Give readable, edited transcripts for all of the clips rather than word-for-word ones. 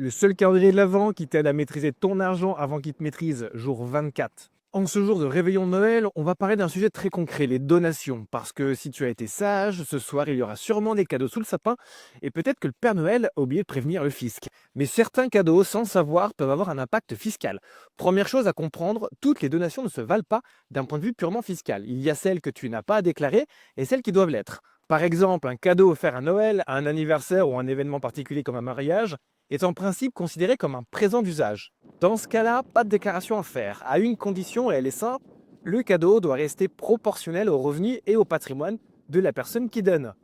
le seul calendrier de l'Avent qui t'aide à maîtriser ton argent avant qu'il te maîtrise, jour 24. En ce jour de réveillon de Noël, on va parler d'un sujet très concret, les donations. Parce que si tu as été sage, ce soir il y aura sûrement des cadeaux sous le sapin et peut-être que le Père Noël a oublié de prévenir le fisc. Mais certains cadeaux, sans le savoir, peuvent avoir un impact fiscal. Première chose à comprendre, toutes les donations ne se valent pas d'un point de vue purement fiscal. Il y a celles que tu n'as pas à déclarer et celles qui doivent l'être. Par exemple, un cadeau offert à Noël, à un anniversaire ou un événement particulier comme un mariage est en principe considéré comme un présent d'usage. Dans ce cas-là, pas de déclaration à faire, à une condition et elle est simple, le cadeau doit rester proportionnel aux revenus et au patrimoine de la personne qui donne.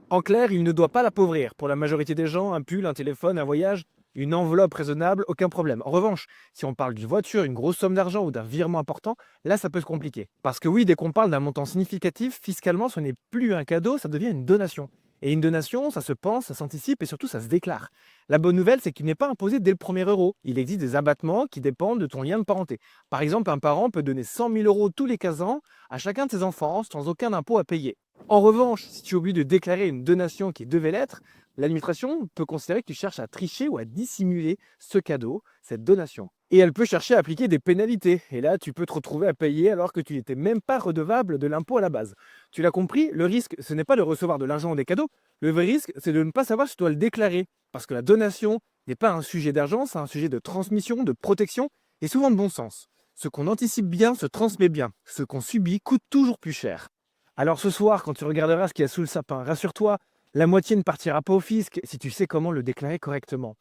En clair, il ne doit pas l'appauvrir. Pour la majorité des gens, un pull, un téléphone, un voyage, une enveloppe raisonnable, aucun problème. En revanche, si on parle d'une voiture, une grosse somme d'argent ou d'un virement important, là ça peut se compliquer. Parce que oui, dès qu'on parle d'un montant significatif, fiscalement ce n'est plus un cadeau, ça devient une donation. Et une donation, ça se pense, ça s'anticipe et surtout ça se déclare. La bonne nouvelle, c'est qu'il n'est pas imposé dès le premier euro. Il existe des abattements qui dépendent de ton lien de parenté. Par exemple, un parent peut donner 100 000 euros tous les 15 ans à chacun de ses enfants sans aucun impôt à payer. En revanche, si tu oublies de déclarer une donation qui devait l'être, l'administration peut considérer que tu cherches à tricher ou à dissimuler ce cadeau, cette donation. Et elle peut chercher à appliquer des pénalités. Et là, tu peux te retrouver à payer alors que tu n'étais même pas redevable de l'impôt à la base. Tu l'as compris, le risque, ce n'est pas de recevoir de l'argent ou des cadeaux. Le vrai risque, c'est de ne pas savoir si tu dois le déclarer. Parce que la donation n'est pas un sujet d'argent, c'est un sujet de transmission, de protection et souvent de bon sens. Ce qu'on anticipe bien se transmet bien. Ce qu'on subit coûte toujours plus cher. Alors ce soir, quand tu regarderas ce qu'il y a sous le sapin, rassure-toi, la moitié ne partira pas au fisc si tu sais comment le déclarer correctement.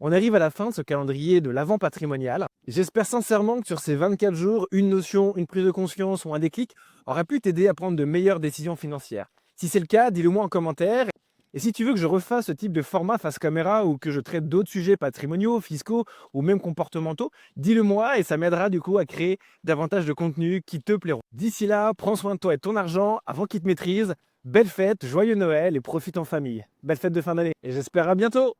On arrive à la fin de ce calendrier de l'Avent patrimonial. J'espère sincèrement que sur ces 24 jours, une notion, une prise de conscience ou un déclic aura pu t'aider à prendre de meilleures décisions financières. Si c'est le cas, dis-le moi en commentaire. Et si tu veux que je refasse ce type de format face caméra ou que je traite d'autres sujets patrimoniaux, fiscaux ou même comportementaux, dis-le moi et ça m'aidera du coup à créer davantage de contenus qui te plairont. D'ici là, prends soin de toi et de ton argent avant qu'il te maîtrise. Belle fête, joyeux Noël et profite en famille. Belle fête de fin d'année et j'espère à bientôt.